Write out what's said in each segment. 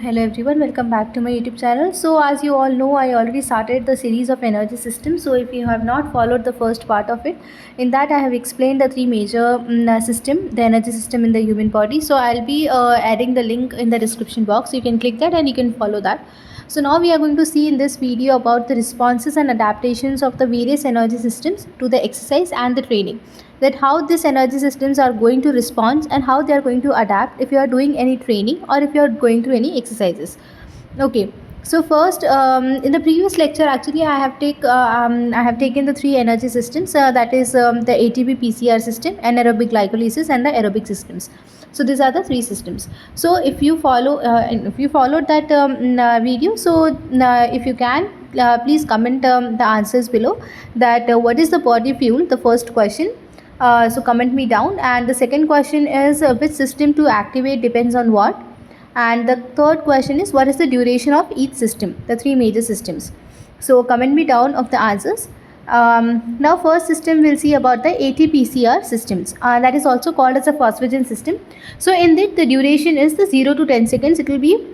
Hello everyone, welcome back to my YouTube channel. So as you all know, I already started the series of energy systems. So if you have not followed the first part of it, in that I have explained the three major the energy system in the human body. So I'll be adding the link in the description box. You can click that and you can follow that. So now we are going to see in this video about the responses and adaptations of the various energy systems to the exercise and the training, that how these energy systems are going to respond and how they are going to adapt if you are doing any training or if you are going through any exercises. Okay, so first, in the previous lecture actually I have taken the three energy systems, that is the ATP PCR system, anaerobic glycolysis and the aerobic systems. So these are the three systems. So if you followed that video, so if you can, please comment the answers below, that what is the body fuel, the first question. So comment me down. And the second question is which system to activate depends on what. And the third question is what is the duration of each system, the three major systems. So comment me down of the answers. Now first system we'll see about the AT-PCR systems, that is also called as a phosphagen system. So in it the duration is the 0 to 10 seconds it will be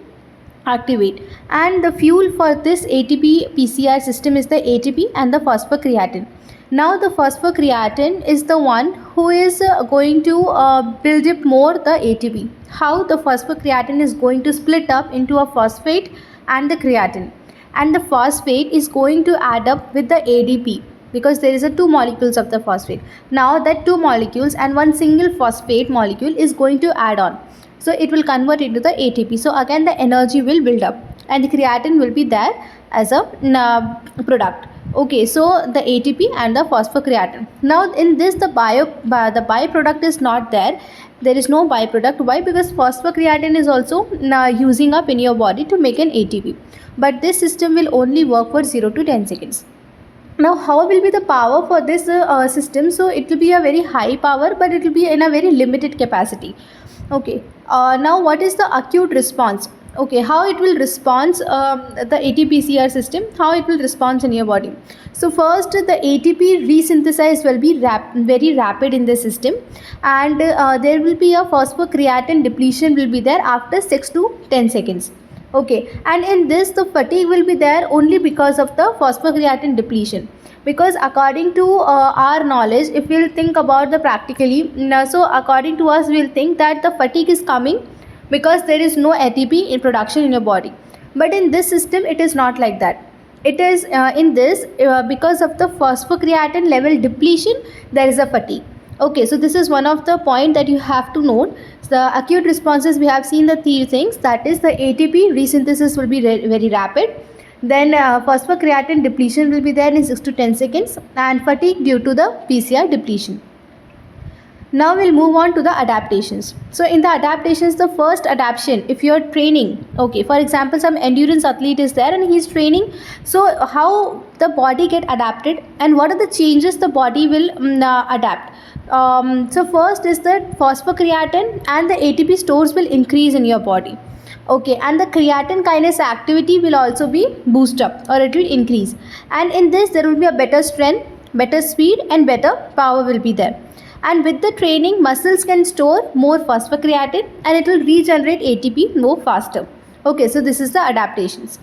activate, and the fuel for this ATP PCR system is the ATP and the phosphocreatine. Now the phosphocreatine is the one who is going to build up more the ATP. How the phosphocreatine is going to split up into a phosphate and the creatine, and the phosphate is going to add up with the ADP, because there is a two molecules of the phosphate. Now that two molecules and one single phosphate molecule is going to add on, so it will convert into the ATP. So again the energy will build up and the creatine will be there as a product. Okay, so the ATP and the phosphocreatine. Now in this the byproduct is not there. There is no byproduct. Why? Because phosphocreatine is also using up in your body to make an ATP. But this system will only work for 0 to 10 seconds. Now how will be the power for this system? So it will be a very high power, but it will be in a very limited capacity. Okay, now what is the acute response? Okay, how it will respond, the AT-PCR system, how it will respond in your body. So first the ATP resynthesized will be very rapid in the system, and there will be a phosphocreatine depletion will be there after 6 to 10 seconds. Okay, and in this the fatigue will be there only because of the phosphocreatine depletion. Because according to our knowledge, if we'll think about the practically, so according to us we'll think that the fatigue is coming because there is no ATP in production in your body. But in this system it is not like that. It is in this because of the phosphocreatine level depletion there is a fatigue. Okay, so this is one of the point that you have to note. The acute responses, we have seen the three things, that is the ATP resynthesis will be very rapid, then phosphocreatine depletion will be there in 6 to 10 seconds, and fatigue due to the PCR depletion. Now we'll move on to the adaptations. So in the adaptations, the first adaptation, if you're training, okay, for example some endurance athlete is there and he's training, so how the body get adapted and what are the changes the body will adapt. So first is that phosphocreatine and the ATP stores will increase in your body. Okay, and the creatine kinase activity will also be boost up, or it will increase, and in this there will be a better strength, better speed and better power will be there. And with the training, muscles can store more phosphocreatine and it will regenerate ATP more faster. Okay, so this is the adaptations.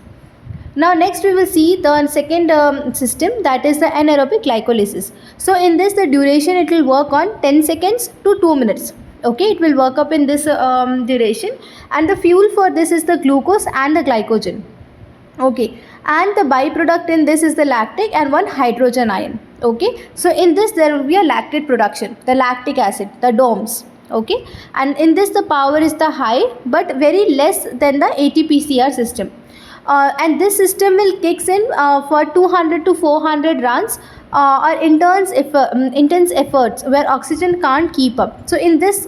Now next we will see the second system, that is the anaerobic glycolysis. So in this the duration it will work on 10 seconds to 2 minutes. Okay, it will work up in this duration, and the fuel for this is the glucose and the glycogen. Okay, and the byproduct in this is the lactic and one hydrogen ion. Okay, so in this there will be a lactate production, the lactic acid, the DOMS. Okay, and in this the power is the high but very less than the AT-PCR system. And this system will kicks in for 200 to 400 runs or intense efforts where oxygen can't keep up. So in this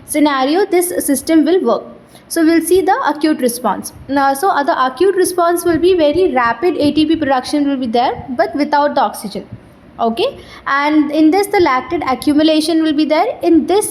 scenario this system will work. So we'll see the acute response. Now, so the acute response will be very rapid ATP production will be there but without the oxygen. Okay, and in this the lactate accumulation will be there. In this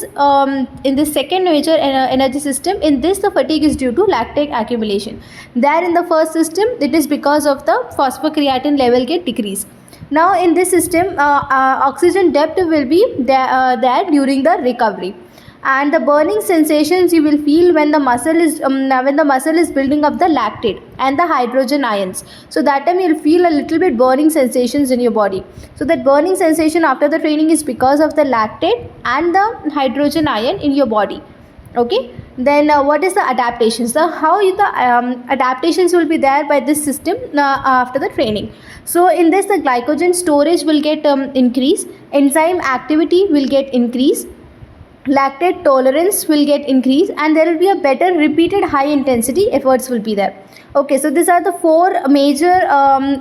second major energy system, in this the fatigue is due to lactate accumulation. There in the first system it is because of the phosphocreatine level get decreased. Now in this system oxygen depth will be there during the recovery. and the burning sensations you will feel when the muscle is building up the lactate and the hydrogen ions. So that time you'll feel a little bit burning sensations in your body. So that burning sensation after the training is because of the lactate and the hydrogen ion in your body. Okay, then what is the adaptations, the how the adaptations will be there by this system after the training. So in this, the glycogen storage will get increase, enzyme activity will get increase, lactate tolerance will get increase, and there will be a better repeated high intensity efforts will be there. Okay, so these are the four major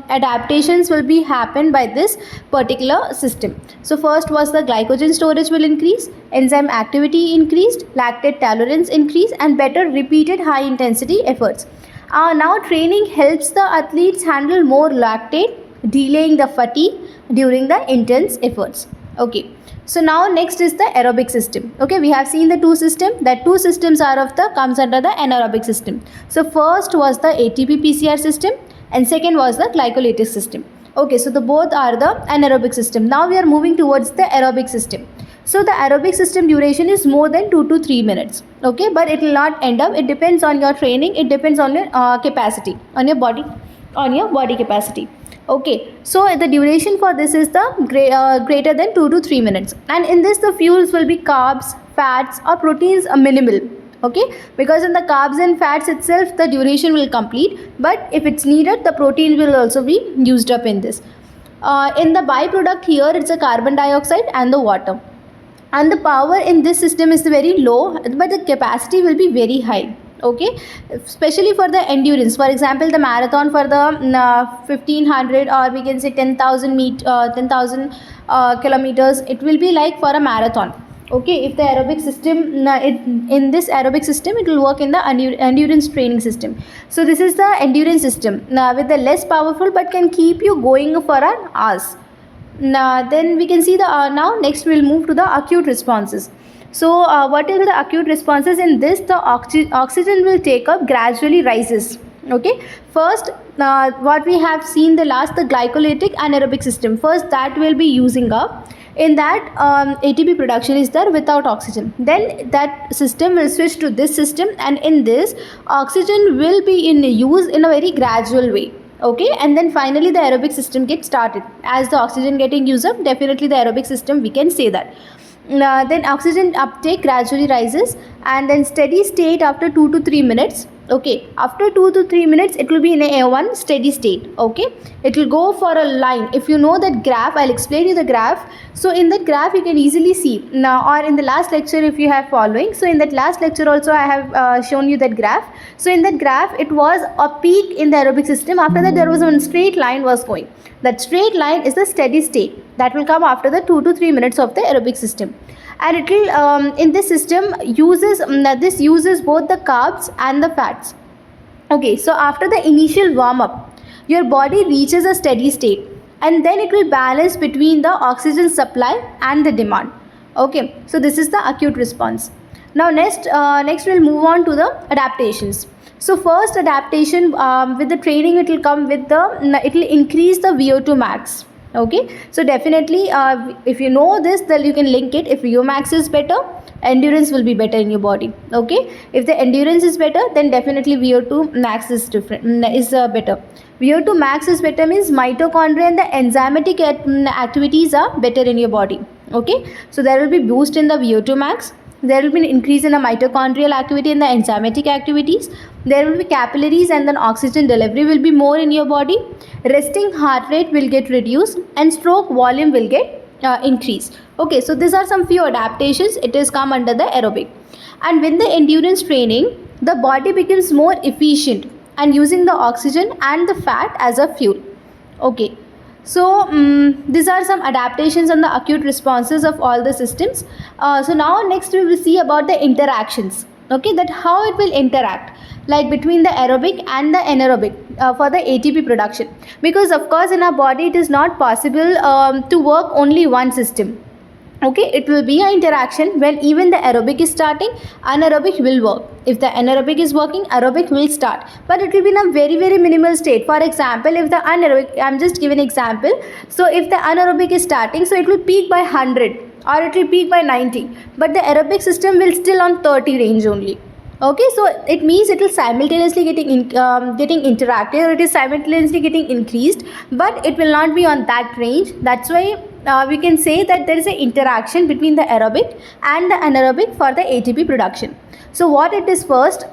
adaptations will be happen by this particular system. So first was the glycogen storage will increase, enzyme activity increased, lactate tolerance increase, and better repeated high intensity efforts. Now training helps the athletes handle more lactate, delaying the fatigue during the intense efforts. Okay, so now next is the aerobic system. Okay, we have seen the two systems. That two systems are of the comes under the anaerobic system. So first was the ATP PCR system and second was the glycolytic system. Okay, so the both are the anaerobic system. Now we are moving towards the aerobic system. So the aerobic system duration is more than 2 to 3 minutes. Okay, but it will not end up. It depends on your training. It depends on your capacity, on your body capacity. Okay, so the duration for this is the greater than 2 to 3 minutes, and in this the fuels will be carbs, fats or proteins are minimal. Okay, because in the carbs and fats itself the duration will complete, but if it's needed the protein will also be used up in this. In the byproduct here it's a carbon dioxide and the water, and the power in this system is very low, but the capacity will be very high. Okay, especially for the endurance, for example the marathon for the 1500 or we can say 10,000 kilometers, it will be like for a marathon. Okay, if the aerobic system in this aerobic system it will work in the endurance training system. So this is the endurance system with the less powerful but can keep you going for an hours. Then we can see the now next we will move to the acute responses. So what is the acute responses? In this the oxygen will take up gradually rises. Okay, first what we have seen the last, the glycolytic anaerobic system, first that will be using up. In that ATP production is there without oxygen, then that system will switch to this system, and in this oxygen will be in use in a very gradual way. Okay, and then finally the aerobic system gets started. As the oxygen getting used up, definitely the aerobic system we can say that. Then oxygen uptake gradually rises, and then steady state after 2 to 3 minutes. Okay, after 2 to 3 minutes it will be in a one steady state. Okay, it will go for a line. If you know that graph, I'll explain you the graph. So in that graph you can easily see now, or in the last lecture if you have following, so in that last lecture also I have shown you that graph. So in that graph it was a peak in the aerobic system, after that there was one straight line was going. That straight line is the steady state that will come after the 2 to 3 minutes of the aerobic system, and it will in this system uses this uses both the carbs and the fats. Okay, so after the initial warm up your body reaches a steady state, and then it will balance between the oxygen supply and the demand. Okay, so this is the acute response. Now next we'll move on to the adaptations. So first adaptation with the training it will come with the it will increase the VO2 max. Okay, so definitely if you know this, then you can link it. If VO max is better, endurance will be better in your body. Okay, if the endurance is better, then definitely VO2 max is different better. VO2 max is better means mitochondria and the enzymatic activities are better in your body. Okay, so there will be boost in the VO2 max. There will be an increase in the mitochondrial activity and the enzymatic activities. There will be capillaries, and then oxygen delivery will be more in your body. Resting heart rate will get reduced, and stroke volume will get increased. Okay, so these are some few adaptations. It is come under the aerobic. And with the endurance training, the body becomes more efficient and using the oxygen and the fat as a fuel. Okay. So these are some adaptations and the acute responses of all the systems. So now next we will see about the interactions. Okay, that how it will interact like between the aerobic and the anaerobic for the ATP production, because of course in our body it is not possible to work only one system. Okay, it will be an interaction when even the aerobic is starting, anaerobic will work. If the anaerobic is working, aerobic will start, but it will be in a very very minimal state. For example, if the anaerobic, I'm just giving an example. So if the anaerobic is starting, so it will peak by 100. or it will peak by 90, but the aerobic system will still on 30 range only. Okay, so it means it will simultaneously getting interacted, or it is simultaneously getting increased, but it will not be on that range. That's why we can say that there is an interaction between the aerobic and the anaerobic for the ATP production. So what it is first?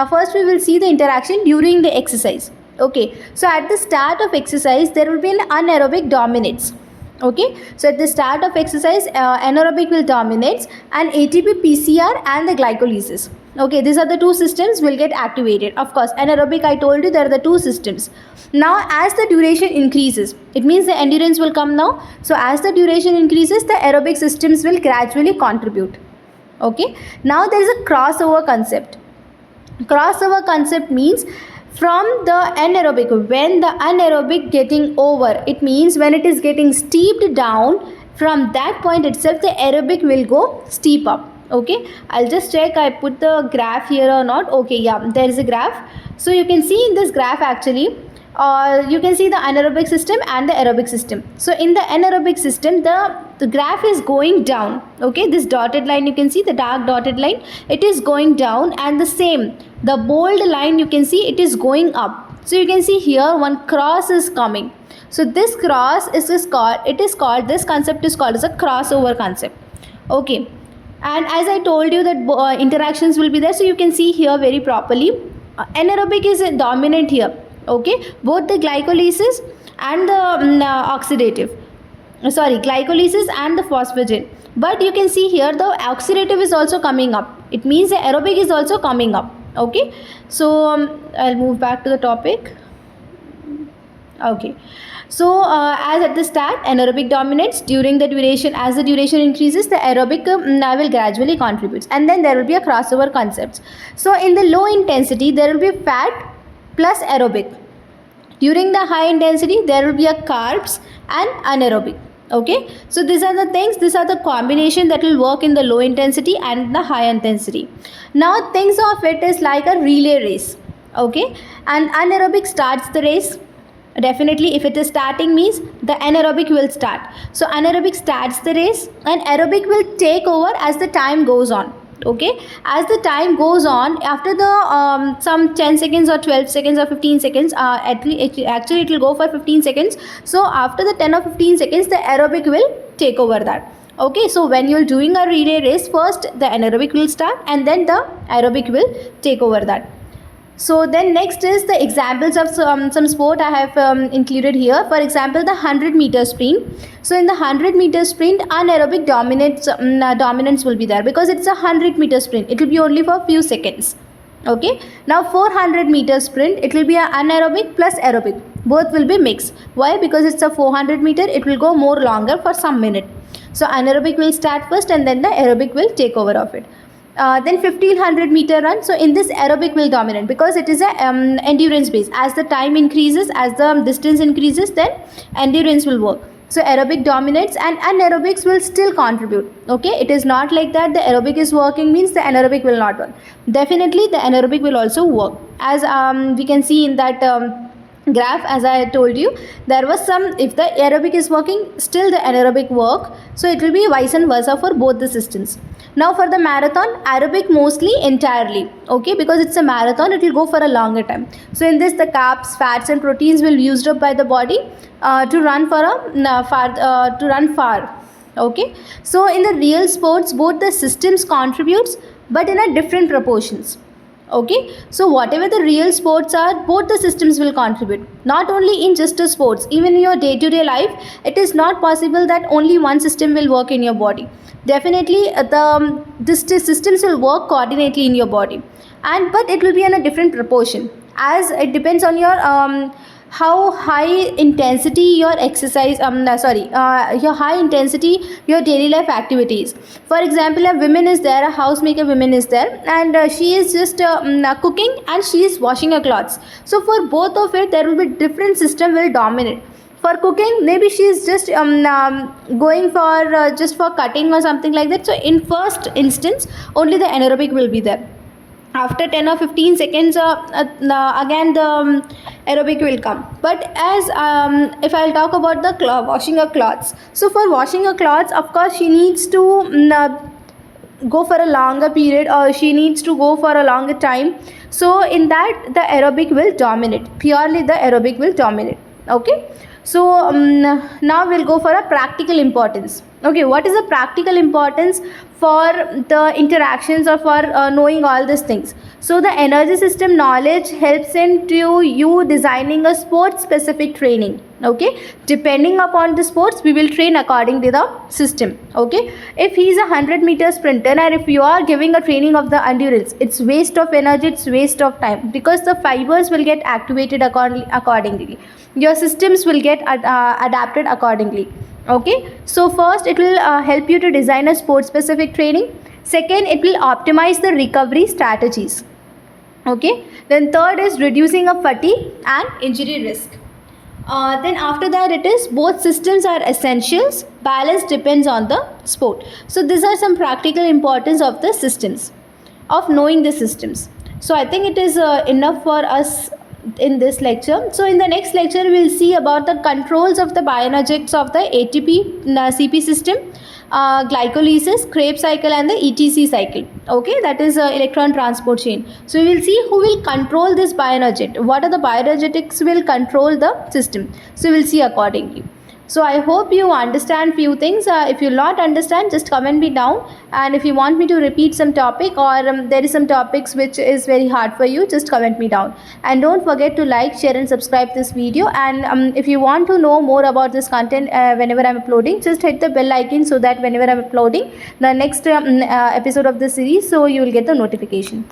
First we will see the interaction during the exercise. Okay, so at the start of exercise there will be an anaerobic dominates. Okay, so at the start of exercise anaerobic will dominate, and ATP PCR and the glycolysis. Okay, these are the two systems will get activated. Of course, anaerobic, I told you, there are the two systems. Now as the duration increases, it means the endurance will come now. So as the duration increases, the aerobic systems will gradually contribute. Okay, now there is a crossover concept. Crossover concept means from the anaerobic, when the anaerobic getting over, it means when it is getting steeped down, from that point itself the aerobic will go steep up. Okay, I'll just check I put the graph here or not. Okay, yeah, there is a graph. So you can see in this graph actually, you can see the anaerobic system and the aerobic system. So in the anaerobic system, the graph is going down. Okay, this dotted line, you can see the dark dotted line, it is going down, and the same, the bold line, you can see it is going up. So you can see here one cross is coming. So this cross is called, this concept is called as a crossover concept. Okay, and as I told you that interactions will be there, so you can see here very properly, anaerobic is dominant here. Okay, both the glycolysis and the glycolysis and the phosphagen, but you can see here the oxidative is also coming up. It means the aerobic is also coming up. Okay, so I'll move back to the topic. Okay, so as at the start anaerobic dominates, during the duration, as the duration increases, the aerobic will gradually contributes, and then there will be a crossover concepts. So in the low intensity there will be fat plus aerobic. During the high intensity there will be a carbs and anaerobic. Okay, so these are the things, these are the combination that will work in the low intensity and the high intensity. Now things of it is like a relay race. Okay, and anaerobic starts the race. Definitely if it is starting means the anaerobic will start. So anaerobic starts the race and aerobic will take over as the time goes on. Okay, as the time goes on, after the some 10 seconds or 12 seconds or 15 seconds, actually it will go for 15 seconds. So after the 10 or 15 seconds the aerobic will take over that. Okay, so when you're doing a relay race, first the anaerobic will start and then the aerobic will take over that. So then next is the examples of some sport I have included here. For example, the 100-meter sprint. So in the 100-meter sprint, anaerobic dominance will be there because it's a 100-meter sprint. It will be only for a few seconds. Okay. Now 400-meter sprint, it will be an anaerobic plus aerobic. Both will be mixed. Why? Because it's a 400-meter, it will go more longer for some minute. So anaerobic will start first and then the aerobic will take over of it. Then 1500-meter run. So in this aerobic will dominate because it is a endurance base. As the time increases, as the distance increases, then endurance will work. So aerobic dominates and anaerobics will still contribute. Okay, it is not like that the aerobic is working means the anaerobic will not work. Definitely the anaerobic will also work. As we can see in that graph, as I told you, there was some, if the aerobic is working, still the anaerobic work. So it will be vice and versa for both the systems. Now for the marathon, aerobic mostly entirely. Okay, because it's a marathon, it will go for a longer time. So in this the carbs, fats and proteins will be used up by the body to run far. Okay, so in the real sports both the systems contributes but in a different proportions. Okay, so whatever the real sports are, both the systems will contribute. Not only in just a sports, even in your day-to-day life, it is not possible that only one system will work in your body. Definitely the systems will work coordinately in your body, but it will be in a different proportion, as it depends on your how high intensity your exercise your high intensity your daily life activities. For example, a woman is there, a housemaker woman is there, and she is just cooking and she is washing her clothes. So for both of it there will be different system will dominate. For cooking, maybe she is just going for just for cutting or something like that. So in first instance only the anaerobic will be there. After 10 or 15 seconds again the aerobic will come. But as if I'll talk about the washing of clothes, so for washing of clothes, of course she needs to go for a longer period, or she needs to go for a longer time. So in that the aerobic will dominate, purely the aerobic will dominate. Okay, so now we'll go for a practical importance. Okay, what is the practical importance for the interactions, or for knowing all these things? So the energy system knowledge helps into you designing a sport specific training. Okay, depending upon the sports we will train according to the system. Okay, if he is a 100-meter sprinter, and if you are giving a training of the endurance, it's waste of energy, it's waste of time, because the fibers will get activated accordingly, your systems will get adapted accordingly. Okay, so first it will help you to design a sport specific training. Second, it will optimize the recovery strategies. Okay, then third is reducing of fatigue and injury risk. Then after that, it is both systems are essentials, balance depends on the sport. So these are some practical importance of the systems, of knowing the systems. So I think it is enough for us in this lecture. So in the next lecture we will see about the controls of the bioenergetics of the ATP CP system, glycolysis, Krebs cycle, and the ETC cycle. Okay, that is electron transport chain. So we will see who will control this bioenergetic, what are the bioenergetics will control the system. So we will see accordingly. So I hope you understand few things. If you not understand, just comment me down, and if you want me to repeat some topic, or there is some topics which is very hard for you, just comment me down. And don't forget to like, share and subscribe this video. And if you want to know more about this content whenever I'm uploading, just hit the bell icon, so that whenever I'm uploading the next episode of the series, so you will get the notification.